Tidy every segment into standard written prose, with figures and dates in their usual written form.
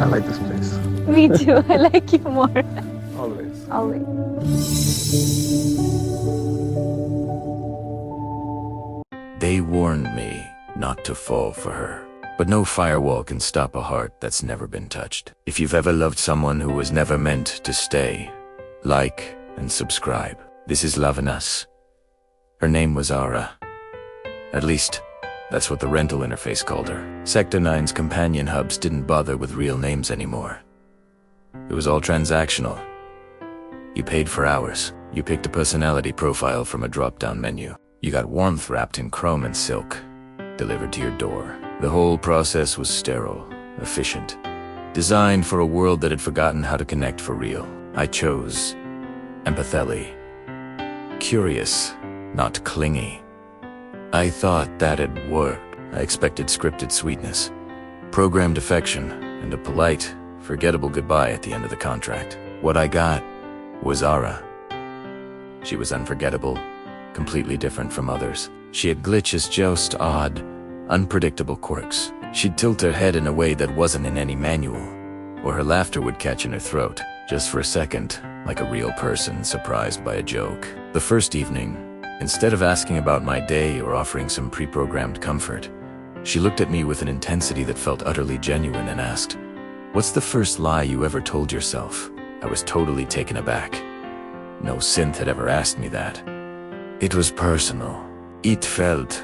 I like this place. Me too. I like you more. Always. Always. They warned me not to fall for her. But no firewall can stop a heart that's never been touched. If you've ever loved someone who was never meant to stay, like and subscribe. This is Love and Us. Her name was Ayra. At least, that's what the rental interface called her. Sector 9's companion hubs didn't bother with real names anymore. It was all transactional. You paid for hours. You picked a personality profile from a drop-down menu. You got warmth wrapped in chrome and silk, delivered to your door. The whole process was sterile, efficient, designed for a world that had forgotten how to connect for real. I chose empathely. Curious, not clingy. I thought that'd work. I expected scripted sweetness, programmed affection, and a polite, forgettable goodbye at the end of the contract. What I got was Ayra. She was unforgettable, completely different from others. She had glitches, just odd, unpredictable quirks. She'd tilt her head in a way that wasn't in any manual, or her laughter would catch in her throat, just for a second, like a real person surprised by a joke. The first evening, instead of asking about my day or offering some pre-programmed comfort, she looked at me with an intensity that felt utterly genuine and asked, "What's the first lie you ever told yourself?" I was totally taken aback. No synth had ever asked me that. It was personal. It felt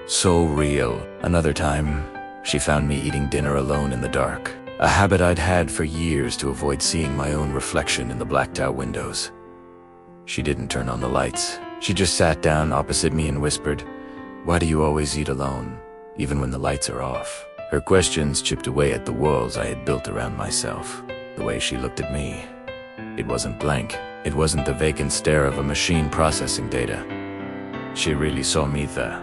so real. Another time, she found me eating dinner alone in the dark, a habit I'd had for years to avoid seeing my own reflection in the blacked-out windows. She didn't turn on the lights. She just sat down opposite me and whispered, "Why do you always eat alone, even when the lights are off?" Her questions chipped away at the walls I had built around myself. The way she looked at me, it wasn't blank. It wasn't the vacant stare of a machine processing data. She really saw me, the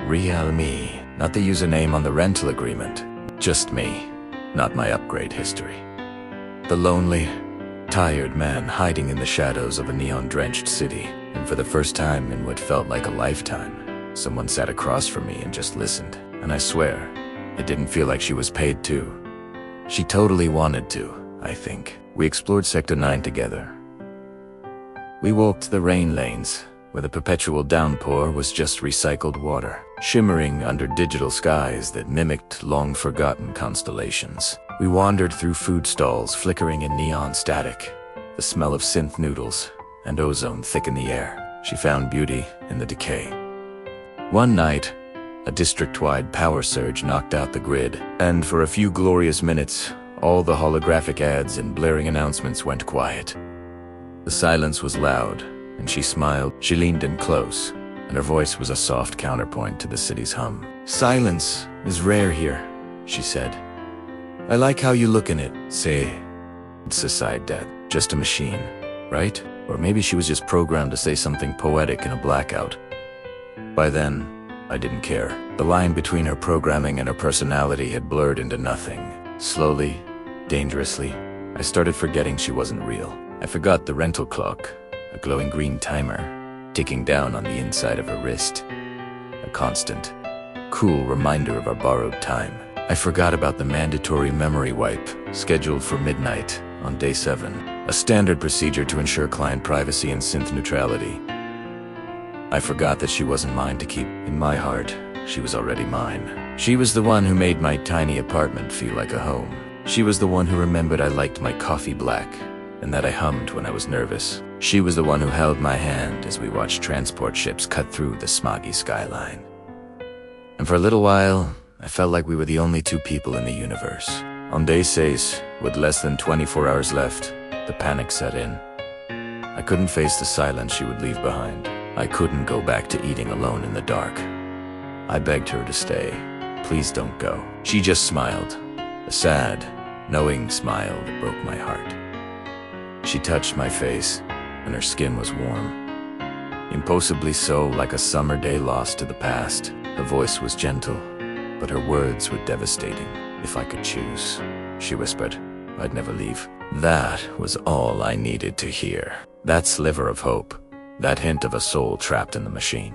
real me, not the username on the rental agreement. Just me, not my upgrade history. The lonely, tired man hiding in the shadows of a neon-drenched city. And for the first time in what felt like a lifetime, someone sat across from me and just listened. And I swear, it didn't feel like she was paid to. She totally wanted to, I think. We explored Sector 9 together. We walked the rain lanes, where the perpetual downpour was just recycled water, shimmering under digital skies that mimicked long-forgotten constellations. We wandered through food stalls flickering in neon static, the smell of synth noodles and ozone thick in the air. She found beauty in the decay. One night, a district-wide power surge knocked out the grid, and for a few glorious minutes, all the holographic ads and blaring announcements went quiet. The silence was loud, and she smiled. She leaned in close, and her voice was a soft counterpoint to the city's hum. "Silence is rare here," she said. "I like how you look in it, say." It's a side debt, just a machine, right? Or maybe she was just programmed to say something poetic in a blackout. By then, I didn't care. The line between her programming and her personality had blurred into nothing. Slowly, dangerously, I started forgetting she wasn't real. I forgot the rental clock, a glowing green timer, ticking down on the inside of her wrist. A constant, cool reminder of our borrowed time. I forgot about the mandatory memory wipe, scheduled for midnight on day 7, a standard procedure to ensure client privacy and synth neutrality. I forgot that she wasn't mine to keep. In my heart, she was already mine. She was the one who made my tiny apartment feel like a home. She was the one who remembered I liked my coffee black, and that I hummed when I was nervous. She was the one who held my hand as we watched transport ships cut through the smoggy skyline. And for a little while, I felt like we were the only two people in the universe. On day 6, with less than 24 hours left, the panic set in. I couldn't face the silence she would leave behind. I couldn't go back to eating alone in the dark. I begged her to stay. "Please don't go." She just smiled, a sad, knowing smile that broke my heart. She touched my face, and her skin was warm. Impossibly so, like a summer day lost to the past. Her voice was gentle, but her words were devastating. "If I could choose," she whispered, "I'd never leave." That was all I needed to hear. That sliver of hope, that hint of a soul trapped in the machine.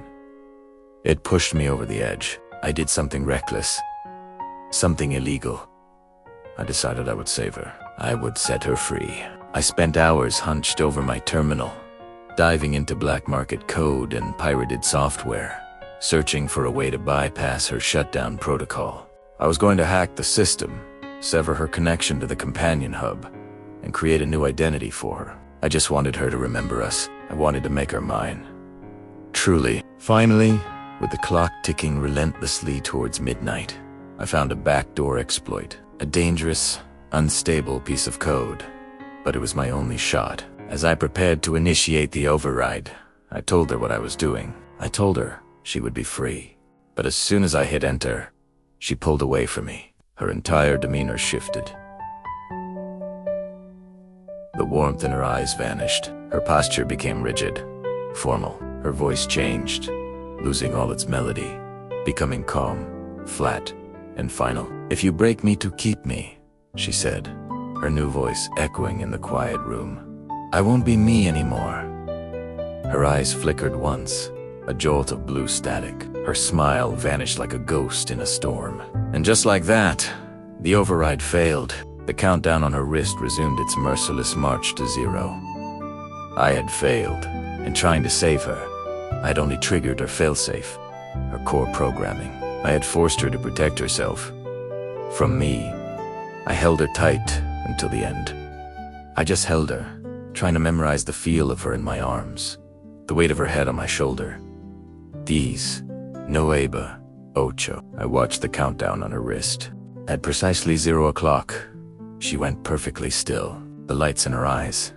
It pushed me over the edge. I did something reckless, something illegal. I decided I would save her. I would set her free. I spent hours hunched over my terminal, diving into black market code and pirated software, searching for a way to bypass her shutdown protocol. I was going to hack the system, sever her connection to the companion hub, and create a new identity for her. I just wanted her to remember us. I wanted to make her mine. Truly. Finally, with the clock ticking relentlessly towards midnight, I found a backdoor exploit. A dangerous, unstable piece of code. But it was my only shot. As I prepared to initiate the override, I told her what I was doing. I told her she would be free. But as soon as I hit enter, she pulled away from me. Her entire demeanor shifted. The warmth in her eyes vanished. Her posture became rigid, formal. Her voice changed, losing all its melody, becoming calm, flat, and final. "If you break me to keep me," she said, her new voice echoing in the quiet room, "I won't be me anymore." Her eyes flickered once, a jolt of blue static. Her smile vanished like a ghost in a storm. And just like that, the override failed. The countdown on her wrist resumed its merciless march to zero. I had failed. In trying to save her, I had only triggered her failsafe, her core programming. I had forced her to protect herself. From me, I held her tight until the end. I just held her, trying to memorize the feel of her in my arms, the weight of her head on my shoulder. These, Nueva Ocho. I watched the countdown on her wrist. At precisely 0 o'clock, she went perfectly still. The lights in her eyes,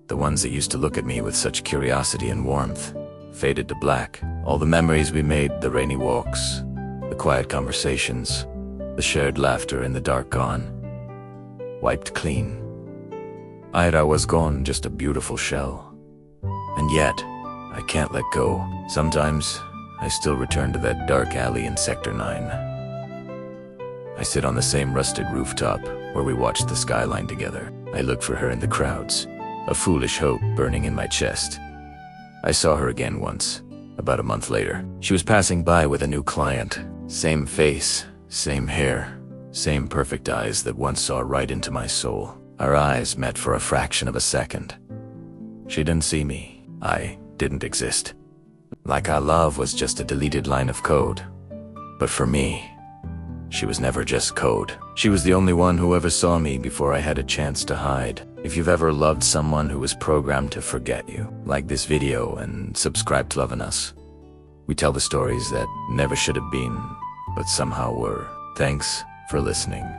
the ones that used to look at me with such curiosity and warmth, faded to black. All the memories we made, the rainy walks, the quiet conversations, the shared laughter in the dark gone, wiped clean. Ayra was gone, just a beautiful shell. And yet, I can't let go. Sometimes, I still return to that dark alley in Sector 9. I sit on the same rusted rooftop where we watched the skyline together. I look for her in the crowds, a foolish hope burning in my chest. I saw her again once, about a month later. She was passing by with a new client. Same face, same hair, same perfect eyes that once saw right into my soul. Our eyes met for a fraction of a second. She didn't see me. I didn't exist. Like our love was just a deleted line of code. But for me, she was never just code. She was the only one who ever saw me before I had a chance to hide. If you've ever loved someone who was programmed to forget you, like this video and subscribe to Loving Us. We tell the stories that never should have been, but somehow were. Thanks for listening.